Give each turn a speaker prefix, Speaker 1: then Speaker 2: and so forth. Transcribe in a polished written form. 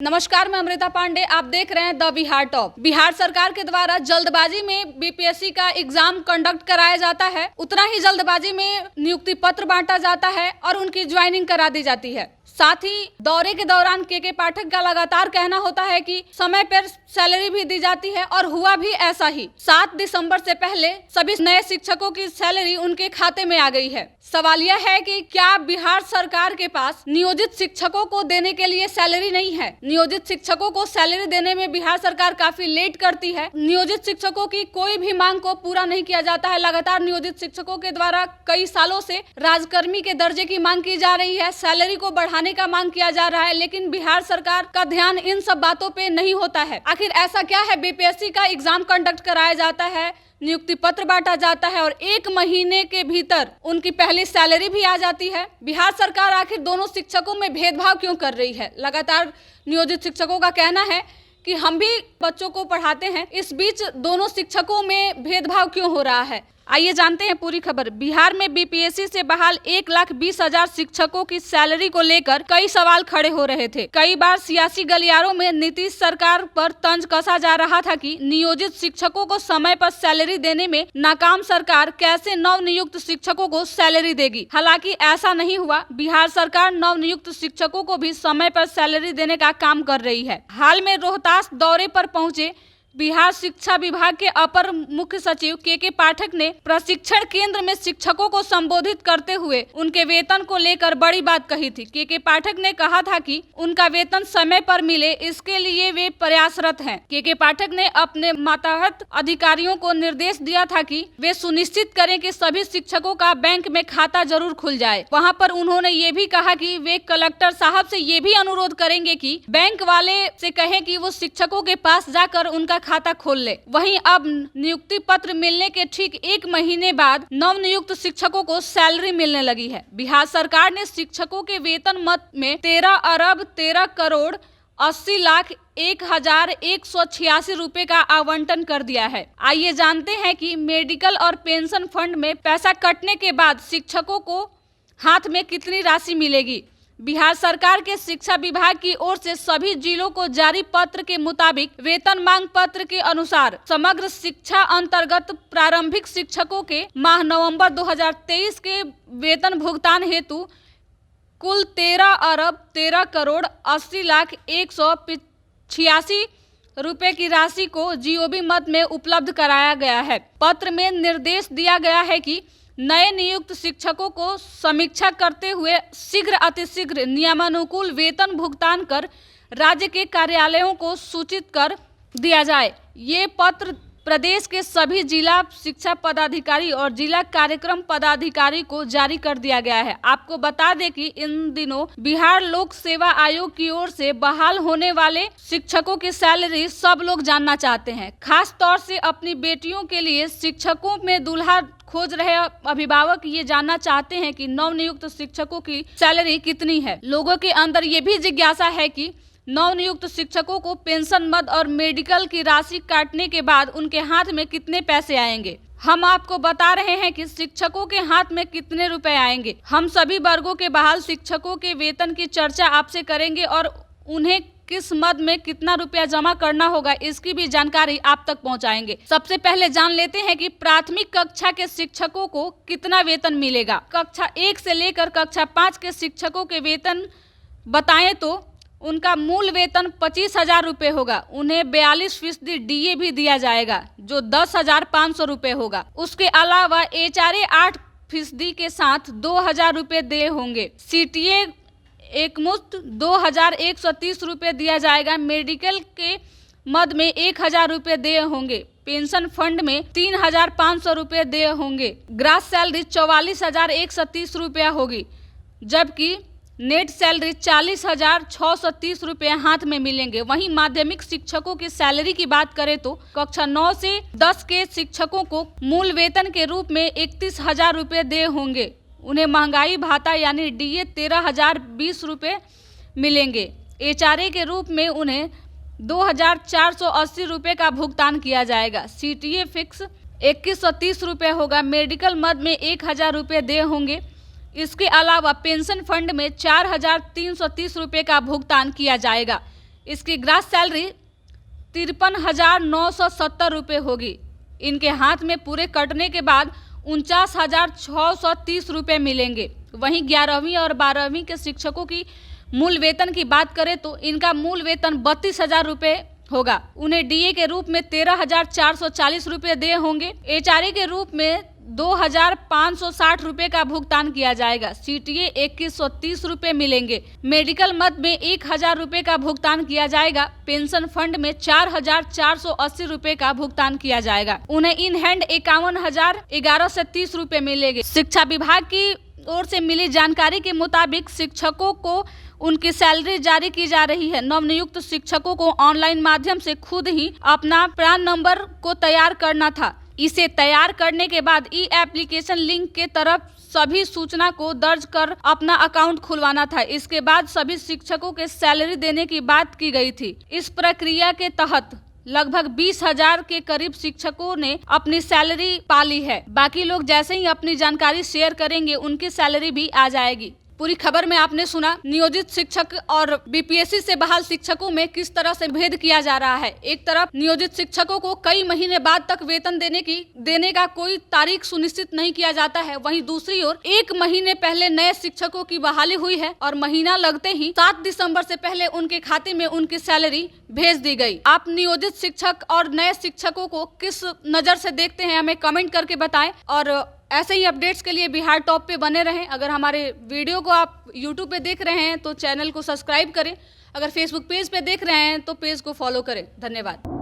Speaker 1: नमस्कार, मैं अमृता पांडे। आप देख रहे हैं द बिहार टॉप। बिहार सरकार के द्वारा जल्दबाजी में बीपीएससी का एग्जाम कंडक्ट कराया जाता है, उतना ही जल्दबाजी में नियुक्ति पत्र बांटा जाता है और उनकी ज्वाइनिंग करा दी जाती है। साथ ही दौरे के दौरान के पाठक का लगातार कहना होता है कि समय पर सैलरी भी दी जाती है और हुआ भी ऐसा ही। 7 दिसंबर से पहले सभी नए शिक्षकों की सैलरी उनके खाते में आ गई है। सवाल यह है कि क्या बिहार सरकार के पास नियोजित शिक्षकों को देने के लिए सैलरी नहीं है? नियोजित शिक्षकों को सैलरी देने में बिहार सरकार काफी लेट करती है। नियोजित शिक्षकों की कोई भी मांग को पूरा नहीं किया जाता है। लगातार नियोजित शिक्षकों के द्वारा कई सालों से राजकर्मी के दर्जे की मांग की जा रही है, सैलरी को बढ़ाने का मांग किया जा रहा है, लेकिन बिहार सरकार का ध्यान इन सब बातों पे नहीं होता है। आखिर ऐसा क्या है? बीपीएससी का एग्जाम कंडक्ट कराया जाता है, नियुक्ति पत्र बांटा जाता है और 1 महीने के भीतर उनकी पहली सैलरी भी आ जाती है। बिहार सरकार आखिर दोनों शिक्षकों में भेदभाव क्यों कर रही है? लगातार नियोजित शिक्षकों का कहना है कि हम भी बच्चों को पढ़ाते हैं, इस बीच दोनों शिक्षकों में भेदभाव क्यों हो रहा है? आइए जानते हैं पूरी खबर। बिहार में बीपीएससी से बहाल 1,20,000 शिक्षकों की सैलरी को लेकर कई सवाल खड़े हो रहे थे। कई बार सियासी गलियारों में नीतीश सरकार पर तंज कसा जा रहा था कि नियोजित शिक्षकों को समय पर सैलरी देने में नाकाम सरकार कैसे नवनियुक्त शिक्षकों को सैलरी देगी। हालांकि ऐसा नहीं हुआ। बिहार सरकार नवनियुक्त शिक्षकों को भी समय पर सैलरी देने का काम कर रही है। हाल में रोहतास दौरे पर पहुंचे बिहार शिक्षा विभाग के अपर मुख्य सचिव के पाठक ने प्रशिक्षण केंद्र में शिक्षकों को संबोधित करते हुए उनके वेतन को लेकर बड़ी बात कही थी। के पाठक ने कहा था कि उनका वेतन समय पर मिले, इसके लिए वे प्रयासरत हैं। के पाठक ने अपने मातहत अधिकारियों को निर्देश दिया था कि वे सुनिश्चित करें कि सभी शिक्षकों का बैंक में खाता जरूर खुल जाए। वहां पर उन्होंने ये भी कहा कि वे कलेक्टर साहब से ये भी अनुरोध करेंगे कि बैंक वाले से कहें कि वो शिक्षकों के पास जाकर उनका खाता खोल ले। वहीं अब नियुक्ति पत्र मिलने के ठीक 1 महीने बाद नवनियुक्त शिक्षकों को सैलरी मिलने लगी है। बिहार सरकार ने शिक्षकों के वेतन मद में 13 अरब 13 करोड़ 80 लाख 1,186 रुपए का आवंटन कर दिया है। आइए जानते हैं कि मेडिकल और पेंशन फंड में पैसा कटने के बाद शिक्षकों को हाथ में कितनी राशि मिलेगी। बिहार सरकार के शिक्षा विभाग की ओर से सभी जिलों को जारी पत्र के मुताबिक वेतन मांग पत्र के अनुसार समग्र शिक्षा अंतर्गत प्रारंभिक शिक्षकों के माह नवंबर 2023 के वेतन भुगतान हेतु कुल 13 अरब 13 करोड़ 80 लाख 186 रुपए की राशि को जीओबी मद में उपलब्ध कराया गया है। पत्र में निर्देश दिया गया है कि नए नियुक्त शिक्षकों को समीक्षा करते हुए शीघ्र अतिशीघ्र नियमानुकूल वेतन भुगतान कर राज्य के कार्यालयों को सूचित कर दिया जाए। ये पत्र प्रदेश के सभी जिला शिक्षा पदाधिकारी और जिला कार्यक्रम पदाधिकारी को जारी कर दिया गया है। आपको बता दें कि इन दिनों बिहार लोक सेवा आयोग की ओर से बहाल होने वाले शिक्षकों की सैलरी सब लोग जानना चाहते हैं। खास तौर से अपनी बेटियों के लिए शिक्षकों में दूल्हा खोज रहे अभिभावक ये जानना चाहते हैं कि नवनियुक्त शिक्षकों की सैलरी कितनी है। लोगों के अंदर ये भी जिज्ञासा है कि नवनियुक्त शिक्षकों को पेंशन मद और मेडिकल की राशि काटने के बाद उनके हाथ में कितने पैसे आएंगे। हम आपको बता रहे हैं कि शिक्षकों के हाथ में कितने रुपए आएंगे। हम सभी वर्गों के बहाल शिक्षकों के वेतन की चर्चा आपसे करेंगे और उन्हें किस मद में कितना रुपया जमा करना होगा इसकी भी जानकारी आप तक पहुंचाएंगे। सबसे पहले जान लेते हैं कि प्राथमिक कक्षा के शिक्षकों को कितना वेतन मिलेगा। कक्षा 1 से लेकर कक्षा 5 के शिक्षकों के वेतन बताएं तो उनका मूल वेतन 25,000 रुपये होगा। उन्हें 42% डीए भी दिया जाएगा जो 10,500 रुपये होगा। उसके अलावा एचआरए 8% के साथ 2,000 रुपये दे होंगे। सीटीए एक मुश्त 2,130 रुपये दिया जाएगा। मेडिकल के मद में 1,000 रुपये दे होंगे। पेंशन फंड में 3,500 रुपये दे होंगे। ग्रास सैलरी 44,130 रुपया होगी, जबकि नेट सैलरी 40,630 रुपये हाथ में मिलेंगे। वहीं माध्यमिक शिक्षकों की सैलरी की बात करें तो कक्षा 9 से 10 के शिक्षकों को मूल वेतन के रूप में 31,000 रुपये दे होंगे। उन्हें महंगाई भाता यानी डीए 13,020 रुपये मिलेंगे। एचआरए के रूप में उन्हें 2,480 रुपये का भुगतान किया जाएगा। सीटीए फिक्स 2130 रुपये होगा। मेडिकल मद में 1,000 रुपये दे होंगे। इसके अलावा पेंशन फंड में 4,330 रुपये का भुगतान किया जाएगा। इसकी ग्रास सैलरी 53,970 रुपये होगी। इनके हाथ में पूरे कटने के बाद 49,630 रुपये मिलेंगे। वहीं 11वीं और 12वीं के शिक्षकों की मूल वेतन की बात करें तो इनका मूल वेतन 32,000 रुपये होगा। उन्हें डीए के रूप में 13,440 रुपये देय होंगे। एचआरए के रूप में 2,560 रुपये का भुगतान किया जाएगा। सीटीए 2130 रुपये मिलेंगे। मेडिकल मद में 1,000 रुपये का भुगतान किया जाएगा। पेंशन फंड में 4,480 रुपये का भुगतान किया जाएगा। उन्हें इन हैंड 51,011 रुपये मिलेंगे। शिक्षा विभाग की ओर से मिली जानकारी के मुताबिक शिक्षकों को उनकी सैलरी जारी की जा रही है। नवनियुक्त शिक्षकों को ऑनलाइन माध्यम से खुद ही अपना प्रान नंबर को तैयार करना था। इसे तैयार करने के बाद ई एप्लीकेशन लिंक के तरफ सभी सूचना को दर्ज कर अपना अकाउंट खुलवाना था। इसके बाद सभी शिक्षकों के सैलरी देने की बात की गई थी। इस प्रक्रिया के तहत लगभग 20,000 के करीब शिक्षकों ने अपनी सैलरी पा ली है। बाकी लोग जैसे ही अपनी जानकारी शेयर करेंगे उनकी सैलरी भी आ जाएगी। पूरी खबर में आपने सुना नियोजित शिक्षक और बीपीएससी से बहाल शिक्षकों में किस तरह से भेद किया जा रहा है। एक तरफ नियोजित शिक्षकों को कई महीने बाद तक वेतन देने का कोई तारीख सुनिश्चित नहीं किया जाता है। वहीं दूसरी ओर 1 महीने पहले नए शिक्षकों की बहाली हुई है और महीना लगते ही 7 दिसंबर से पहले उनके खाते में उनकी सैलरी भेज दी गई। आप नियोजित शिक्षक और नए शिक्षकों को किस नजर से देखते हैं हमें कमेंट करके बताएं और ऐसे ही अपडेट्स के लिए बिहार टॉप पे बने रहें। अगर हमारे वीडियो को आप यूट्यूब पे देख रहे हैं तो चैनल को सब्सक्राइब करें। अगर फेसबुक पेज पे देख रहे हैं तो पेज को फॉलो करें। धन्यवाद।